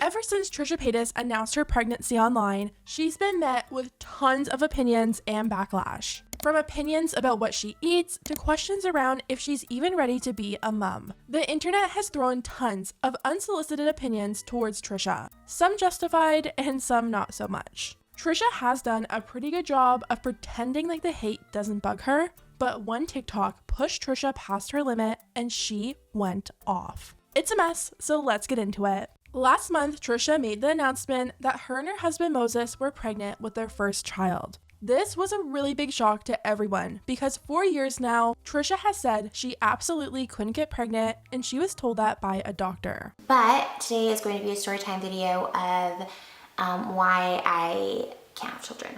Ever since Trisha Paytas announced her pregnancy online, she's been met with tons of opinions and backlash. From opinions about what she eats to questions around if she's even ready to be a mom. The internet has thrown tons of unsolicited opinions towards Trisha, some justified and some not so much. Trisha has done a pretty good job of pretending like the hate doesn't bug her, but one TikTok pushed Trisha past her limit and she went off. It's a mess, so let's get into it. Last month, Trisha made the announcement that her and her husband Moses were pregnant with their first child. This was a really big shock to everyone because for years now, Trisha has said she absolutely couldn't get pregnant and she was told that by a doctor. But today is going to be a storytime video of why I can't have children.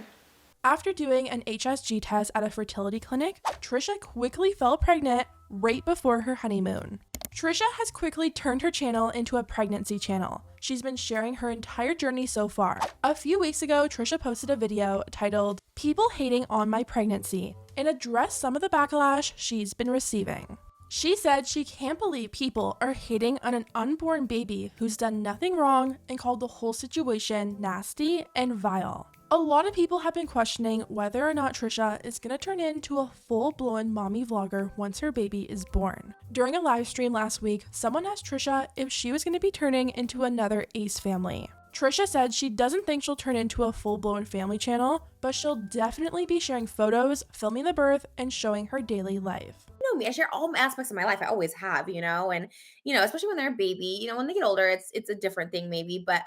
After doing an HSG test at a fertility clinic, Trisha quickly fell pregnant right before her honeymoon. Trisha has quickly turned her channel into a pregnancy channel. She's been sharing her entire journey so far. A few weeks ago, Trisha posted a video titled, "People Hating on My Pregnancy," and addressed some of the backlash she's been receiving. She said she can't believe people are hating on an unborn baby who's done nothing wrong and called the whole situation nasty and vile. A lot of people have been questioning whether or not Trisha is going to turn into a full-blown mommy vlogger once her baby is born. During a live stream last week, someone asked Trisha if she was going to be turning into another Ace family. Trisha said she doesn't think she'll turn into a full-blown family channel, but she'll definitely be sharing photos, filming the birth, and showing her daily life. You know me, I share all aspects of my life. I always have, and especially when they're a baby, when they get older, it's a different thing maybe, but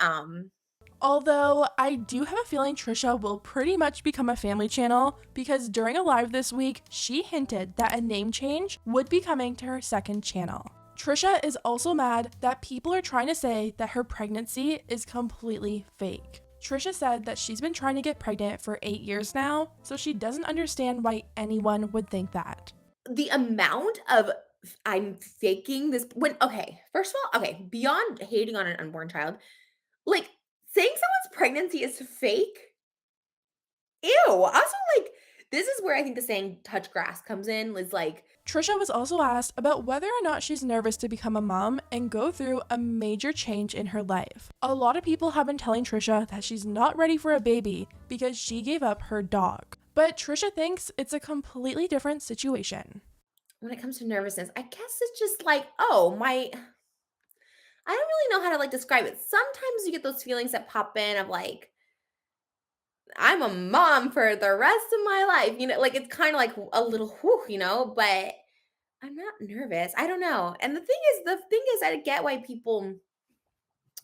Although I do have a feeling Trisha will pretty much become a family channel because during a live this week, she hinted that a name change would be coming to her second channel. Trisha is also mad that people are trying to say that her pregnancy is completely fake. Trisha said that she's been trying to get pregnant for 8 years now, so she doesn't understand why anyone would think that. The amount of I'm faking this first of all, beyond hating on an unborn child, like saying someone's pregnancy is fake. Ew. Also, this is where I think the saying touch grass comes in, is like. Trisha was also asked about whether or not she's nervous to become a mom and go through a major change in her life. A lot of people have been telling Trisha that she's not ready for a baby because she gave up her dog. But Trisha thinks it's a completely different situation. When it comes to nervousness, I guess it's just I don't really know how to describe it. Sometimes you get those feelings that pop in of I'm a mom for the rest of my life. It's kind of like a little whew, but I'm not nervous. I don't know. And the thing is I get why people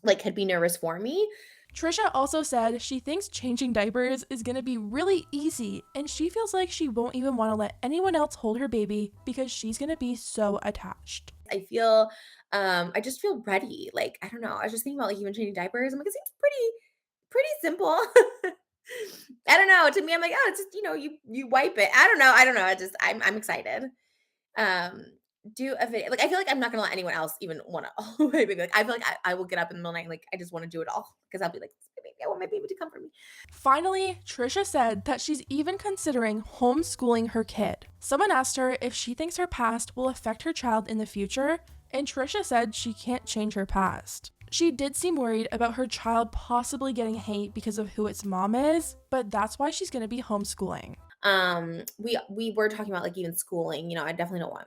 could be nervous for me. Trisha also said she thinks changing diapers is going to be really easy and she feels like she won't even want to let anyone else hold her baby because she's going to be so attached. I just feel ready. I don't know. I was just thinking about even changing diapers. I'm it seems pretty simple. I don't know. To me, I'm it's just, you wipe it. I don't know. I'm excited. Do a video. I feel like I'm not gonna let anyone else even want to. Maybe I feel like I will get up in the middle of the night. I just want to do it all because I'll be maybe I want my baby to come for me. Finally, Trisha said that she's even considering homeschooling her kid. Someone asked her if she thinks her past will affect her child in the future, and Trisha said she can't change her past. She did seem worried about her child possibly getting hate because of who its mom is, but that's why she's going to be homeschooling. We were talking about even schooling. I definitely don't want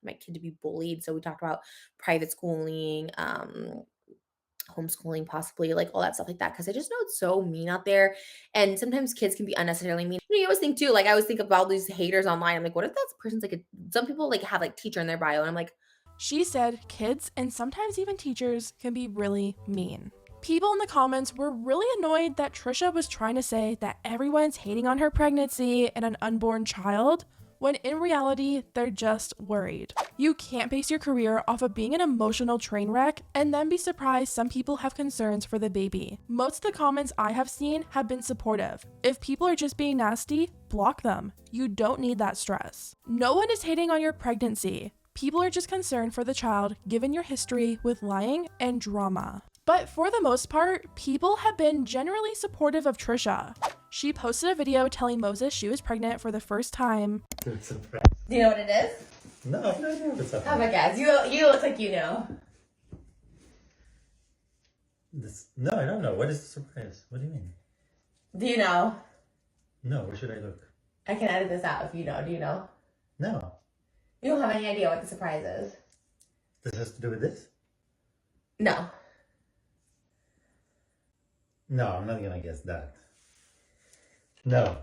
my kid to be bullied, so we talked about private schooling, homeschooling, possibly all that stuff like that, because I just know it's so mean out there, and sometimes kids can be unnecessarily mean. You always think too, I always think about all these haters online. I'm what if that person's some people have teacher in their bio, and I'm she said kids and sometimes even teachers can be really mean. People in the comments were really annoyed that Trisha was trying to say that everyone's hating on her pregnancy and an unborn child, when in reality, they're just worried. You can't base your career off of being an emotional train wreck and then be surprised some people have concerns for the baby. Most of the comments I have seen have been supportive. If people are just being nasty, block them. You don't need that stress. No one is hating on your pregnancy. People are just concerned for the child given your history with lying and drama. But for the most part, people have been generally supportive of Trisha. She posted a video telling Moses she was pregnant for the first time. Do do you know what it is? No, I've no idea what it's Oh my God, you look like you know. No, I don't know. What is the surprise? What do you mean? Do you know? No, where should I look? I can edit this out if you know. Do you know? No. You don't have any idea what the surprise is? This has to do with this? No. No, I'm not gonna guess that. No.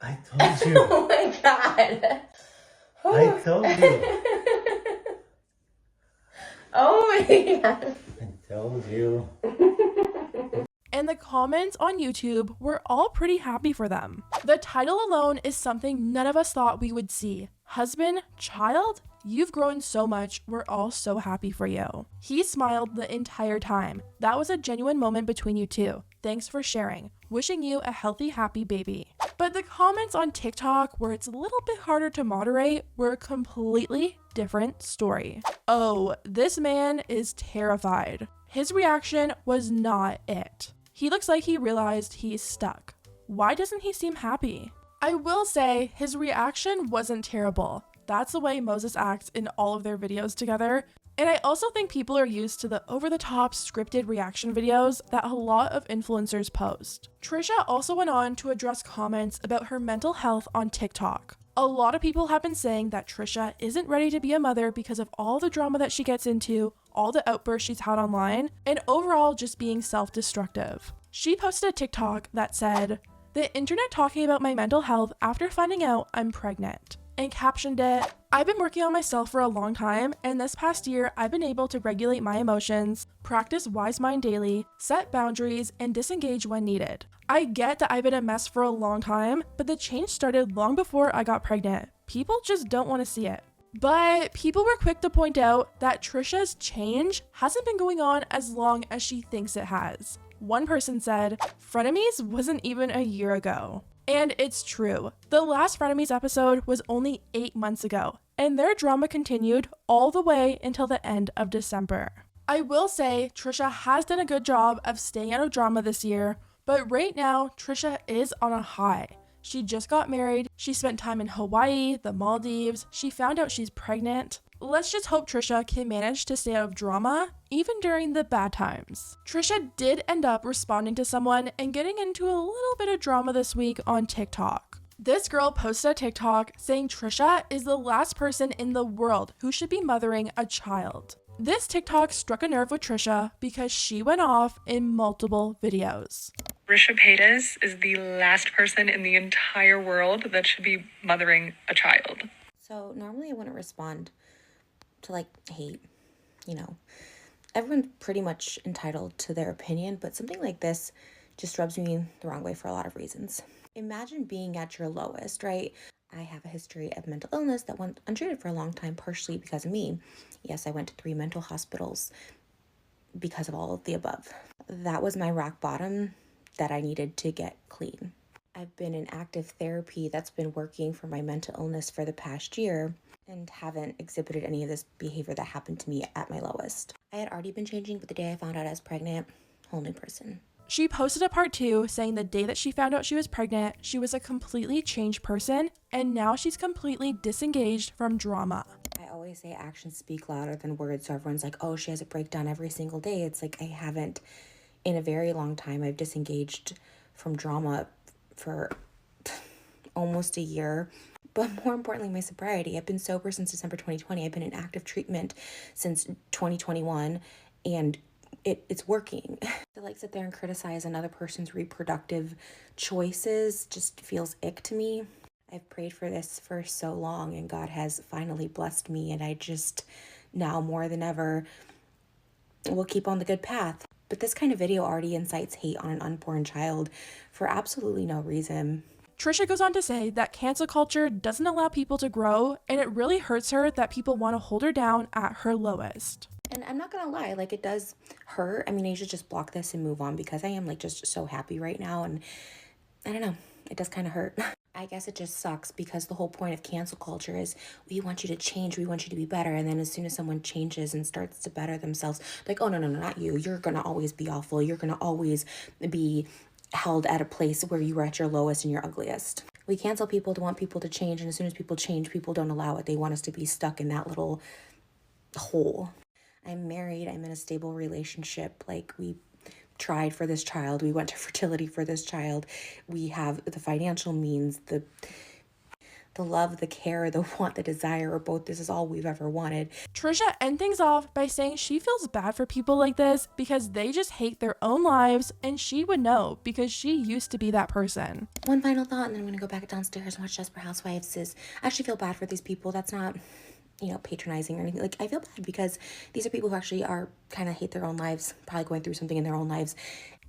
I told you. Oh my god. I told you. Oh my god. I told you. And the comments on YouTube were all pretty happy for them. The title alone is something none of us thought we would see. Husband, child? You've grown so much. We're all so happy for you. He smiled the entire time. That was a genuine moment between you two. Thanks for sharing. Wishing you a healthy, happy baby. But the comments on TikTok, where it's a little bit harder to moderate, were a completely different story. Oh, this man is terrified. His reaction was not it. He looks like he realized he's stuck. Why doesn't he seem happy? I will say his reaction wasn't terrible. That's the way Moses acts in all of their videos together. And I also think people are used to the over-the-top scripted reaction videos that a lot of influencers post. Trisha also went on to address comments about her mental health on TikTok. A lot of people have been saying that Trisha isn't ready to be a mother because of all the drama that she gets into, all the outbursts she's had online, and overall just being self-destructive. She posted a TikTok that said, "The internet talking about my mental health after finding out I'm pregnant," and captioned it, "I've been working on myself for a long time, and this past year I've been able to regulate my emotions, practice wise mind daily, set boundaries, and disengage when needed. I get that I've been a mess for a long time, but the change started long before I got pregnant. People just don't want to see it." But people were quick to point out that Trisha's change hasn't been going on as long as she thinks it has. One person said, "Frenemies wasn't even a year ago." And it's true. The last Frenemies episode was only 8 months ago, and their drama continued all the way until the end of December. I will say Trisha has done a good job of staying out of drama this year, but right now Trisha is on a high. She just got married, she spent time in Hawaii, the Maldives, she found out she's pregnant. Let's just hope Trisha can manage to stay out of drama, even during the bad times. Trisha did end up responding to someone and getting into a little bit of drama this week on TikTok. This girl posted a TikTok saying Trisha is the last person in the world who should be mothering a child. This TikTok struck a nerve with Trisha because she went off in multiple videos. Trisha Paytas is the last person in the entire world that should be mothering a child. So normally I wouldn't respond to like hate, you know. Everyone's pretty much entitled to their opinion, but something like this just rubs me the wrong way for a lot of reasons. Imagine being at your lowest, right? I have a history of mental illness that went untreated for a long time, partially because of me. Yes, I went to 3 mental hospitals because of all of the above. That was my rock bottom that I needed to get clean. I've been in active therapy that's been working for my mental illness for the past year and haven't exhibited any of this behavior that happened to me at my lowest. I had already been changing, but the day I found out I was pregnant, whole new person. She posted a part 2 saying the day that she found out she was pregnant, she was a completely changed person, and now she's completely disengaged from drama. I always say actions speak louder than words, so everyone's like, oh, she has a breakdown every single day. It's like I haven't in a very long time. I've disengaged from drama for almost a year. But more importantly, my sobriety. I've been sober since December 2020. I've been in active treatment since 2021, and it's working. To like sit there and criticize another person's reproductive choices just feels ick to me. I've prayed for this for so long, and God has finally blessed me, and I just now more than ever will keep on the good path. But this kind of video already incites hate on an unborn child for absolutely no reason. Trisha goes on to say that cancel culture doesn't allow people to grow, and it really hurts her that people want to hold her down at her lowest. And I'm not gonna lie, like it does hurt. I mean, I should just block this and move on because I am like just so happy right now, and I don't know, it does kind of hurt. I guess it just sucks because the whole point of cancel culture is we want you to change, we want you to be better, and then as soon as someone changes and starts to better themselves, like, oh no, not you, you're gonna always be awful, you're gonna always be held at a place where you were at your lowest and your ugliest. We cancel people to want people to change, and as soon as people change, people don't allow it. They want us to be stuck in that little whole. I'm married, I'm in a stable relationship, like we tried for this child, we went to fertility for this child, we have the financial means, the love, the care, the want, the desire, or both. This is all we've ever wanted. Trisha ends things off by saying she feels bad for people like this because they just hate their own lives, and she would know because she used to be that person. One final thought, and then I'm gonna go back downstairs and watch Desperate Housewives, is I actually feel bad for these people. That's not, patronizing or anything. Like, I feel bad because these are people who actually are kind of hate their own lives, probably going through something in their own lives.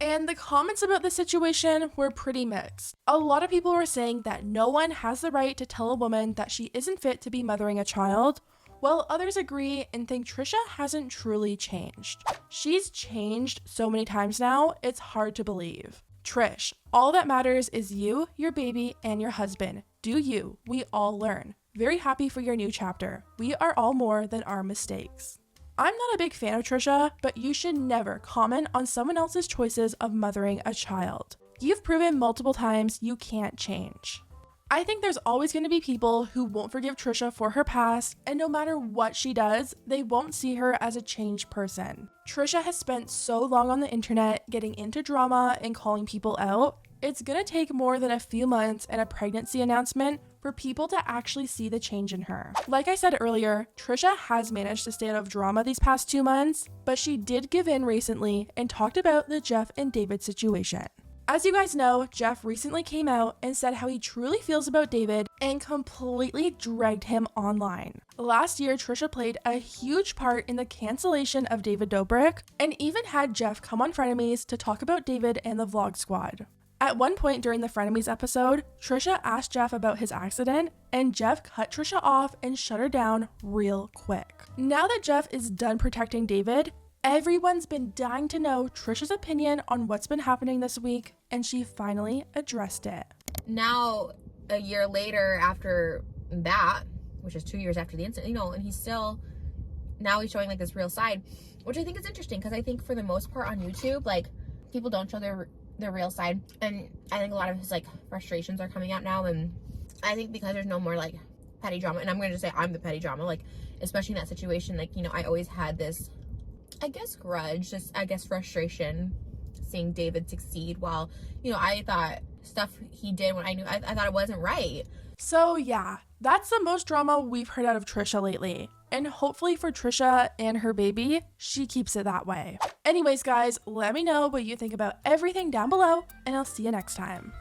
And the comments about the situation were pretty mixed. A lot of people were saying that no one has the right to tell a woman that she isn't fit to be mothering a child, while others agree and think Trisha hasn't truly changed. She's changed so many times now, it's hard to believe. Trish, all that matters is you, your baby, and your husband. Do you. We all learn. Very happy for your new chapter. We are all more than our mistakes. I'm not a big fan of Trisha, but you should never comment on someone else's choices of mothering a child. You've proven multiple times you can't change. I think there's always going to be people who won't forgive Trisha for her past, and no matter what she does, they won't see her as a changed person. Trisha has spent so long on the internet getting into drama and calling people out. It's gonna take more than a few months and a pregnancy announcement for people to actually see the change in her. Like I said earlier, Trisha has managed to stay out of drama these past 2 months, but she did give in recently and talked about the Jeff and David situation. As you guys know, Jeff recently came out and said how he truly feels about David and completely dragged him online. Last year, Trisha played a huge part in the cancellation of David Dobrik and even had Jeff come on Frenemies to talk about David and the Vlog Squad. At one point during the Frenemies episode, Trisha asked Jeff about his accident, and Jeff cut Trisha off and shut her down real quick. Now that Jeff is done protecting David, everyone's been dying to know Trisha's opinion on what's been happening this week, and she finally addressed it. Now, a year later after that, which is 2 years after the incident, and he's still, now he's showing like this real side, which I think is interesting because I think for the most part on YouTube, like, people don't show their real side, and I think a lot of his like frustrations are coming out now, and I think because there's no more like petty drama, and I'm gonna just say I'm the petty drama, like especially in that situation, like I always had this, I guess, grudge, just I guess frustration seeing David succeed while I thought stuff he did when I thought it wasn't right. So yeah, that's the most drama we've heard out of Trisha lately. And hopefully for Trisha and her baby, she keeps it that way. Anyways, guys, let me know what you think about everything down below, and I'll see you next time.